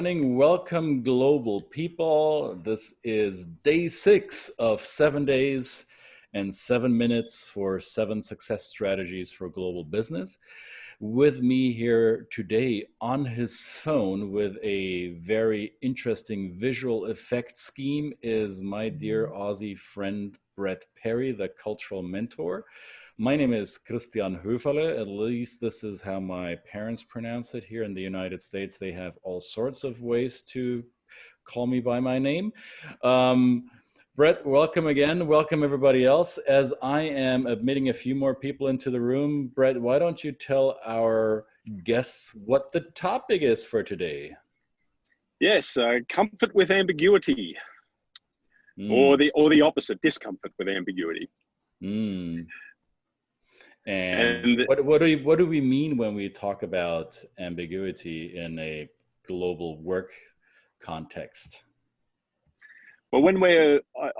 Welcome, global people. This is day 6 of 7 days and 7 minutes for 7 success strategies for global business. With me here today on his phone with a very interesting visual effect scheme is my dear Aussie friend Brett Perry, the cultural mentor. My name is Christian Höferle. At least this is how my parents pronounce it here in the United States. They have all sorts of ways to call me by my name. Brett, welcome again. Welcome everybody else. As I am admitting a few more people into the room, Brett, why don't you tell our guests what the topic is for today? Yes, comfort with ambiguity, or the opposite, discomfort with ambiguity. And what do we mean when we talk about ambiguity in a global work context? Well,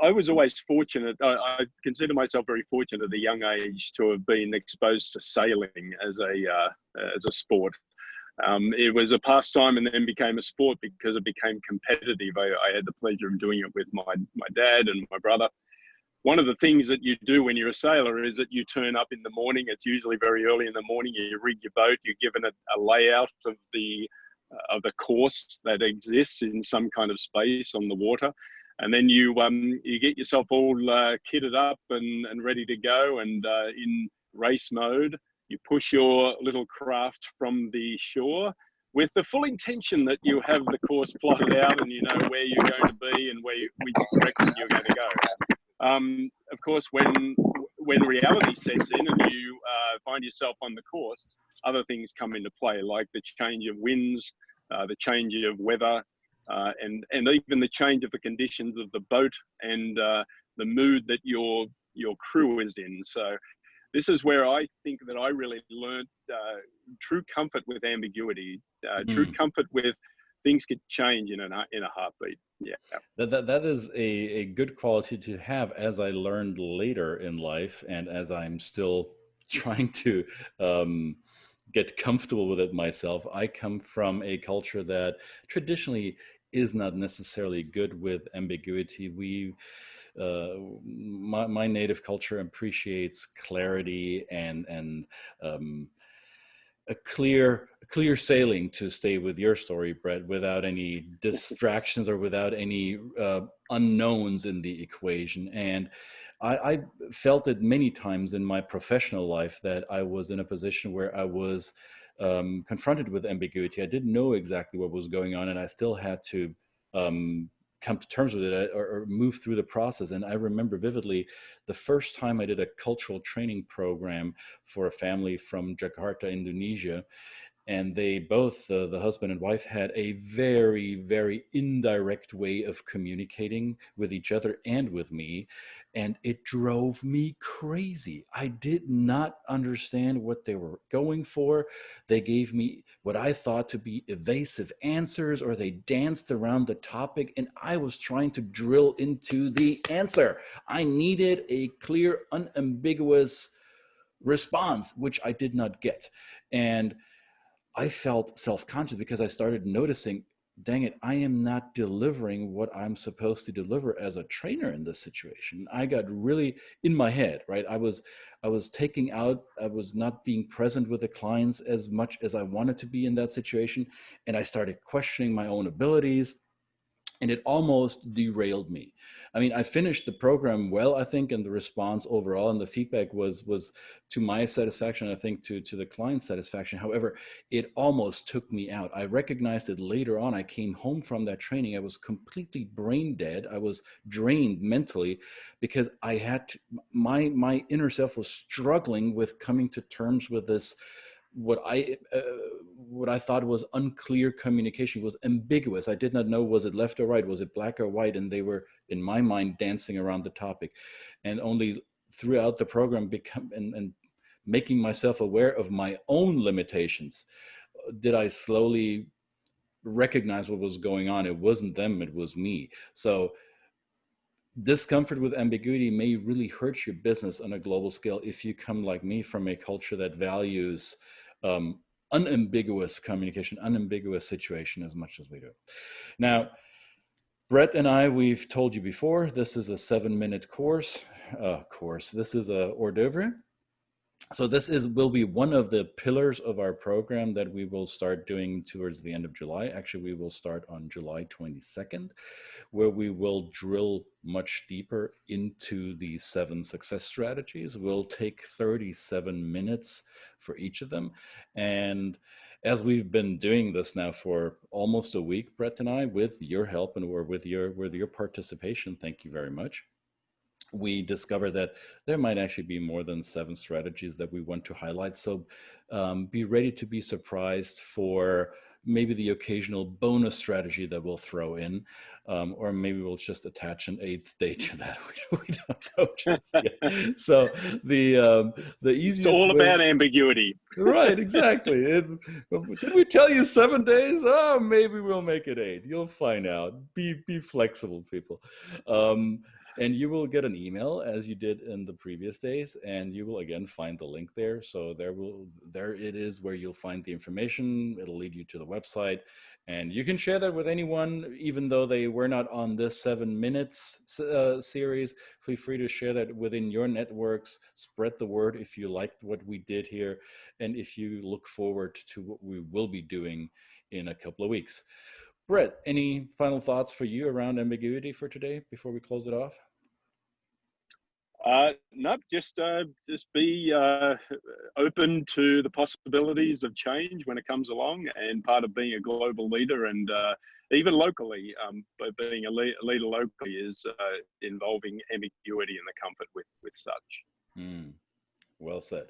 I was always fortunate. I consider myself very fortunate at a young age to have been exposed to sailing as a sport. It was a pastime and then became a sport because it became competitive. I had the pleasure of doing it with my dad and my brother. One of the things that you do when you're a sailor is that you turn up in the morning. It's usually very early in the morning. You rig your boat. You're given a layout of the course that exists in some kind of space on the water, and then you get yourself all kitted up and ready to go. And in race mode, you push your little craft from the shore with the full intention that you have the course plotted out and you know where you're going to be and which direction you're going to go. Of course, when reality sets in and you find yourself on the course, other things come into play, like the change of winds, the change of weather, and even the change of the conditions of the boat and the mood that your crew is in. So this is where I think that I really learned true comfort with ambiguity, true comfort with things could change in a heartbeat. Yeah, that is a good quality to have, as I learned later in life, and as I'm still trying to get comfortable with it myself. I come from a culture that traditionally is not necessarily good with ambiguity. My native culture appreciates clarity and a clear sailing, to stay with your story, Brett, without any distractions or without any unknowns in the equation. And I felt it many times in my professional life that I was in a position where I was confronted with ambiguity. I didn't know exactly what was going on, and I still had to come to terms with it or move through the process. And I remember vividly the first time I did a cultural training program for a family from Jakarta, Indonesia. And they both, the husband and wife, had a very, very indirect way of communicating with each other and with me. And it drove me crazy. I did not understand what they were going for. They gave me what I thought to be evasive answers, or they danced around the topic, and I was trying to drill into the answer. I needed a clear, unambiguous response, which I did not get. And I felt self-conscious because I started noticing, dang it, I am not delivering what I'm supposed to deliver as a trainer in this situation. I got really in my head, right? I was taking out, I was not being present with the clients as much as I wanted to be in that situation. And I started questioning my own abilities. And it almost derailed me. I mean, I finished the program well, I think, and the response overall and the feedback was to my satisfaction, I think to the client's satisfaction. However, it almost took me out. I recognized it later on. I came home from that training. I was completely brain dead. I was drained mentally because I had to, my inner self was struggling with coming to terms with this what I thought was unclear communication. Was ambiguous. I did not know, was it left or right? Was it black or white? And they were, in my mind, dancing around the topic. And only throughout the program and making myself aware of my own limitations did I slowly recognize what was going on. It wasn't them, it was me. So discomfort with ambiguity may really hurt your business on a global scale if you come, like me, from a culture that values unambiguous communication, unambiguous situation as much as we do. Now, Brett and I, we've told you before, this is a 7-minute course. This is a hors d'oeuvre. So this will be one of the pillars of our program that we will start doing towards the end of July. Actually, we will start on July 22nd, where we will drill much deeper into the 7 success strategies. We'll take 37 minutes for each of them. And as we've been doing this now for almost a week, Brett and I, with your help and with your participation, thank you very much, we discovered that there might actually be more than 7 strategies that we want to highlight. So be ready to be surprised for maybe the occasional bonus strategy that we'll throw in, or maybe we'll just attach an 8th day to that. We don't know just yet. So the easiest It's all way, about ambiguity. right, exactly. Did we tell you 7 days? Oh, maybe we'll make it 8. You'll find out. Be flexible, people. And you will get an email as you did in the previous days, and you will again find the link there. So there it is where you'll find the information. It'll lead you to the website, and you can share that with anyone, even though they were not on this 7 minutes series. Feel free to share that within your networks. Spread the word if you liked what we did here, and if you look forward to what we will be doing in a couple of weeks. Brett, any final thoughts for you around ambiguity for today before we close it off? Nope, just be open to the possibilities of change when it comes along, and part of being a global leader, and even locally, but being a leader locally is involving ambiguity and the comfort with such. Well said.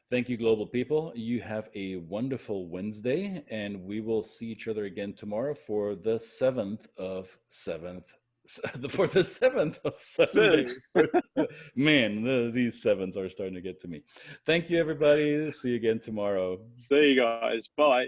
Thank you, global people. You have a wonderful Wednesday, and we will see each other again tomorrow for the 7th of 7th. For the 7th of 7 days. Man, these 7s are starting to get to me. Thank you, everybody. See you again tomorrow. See you guys. Bye.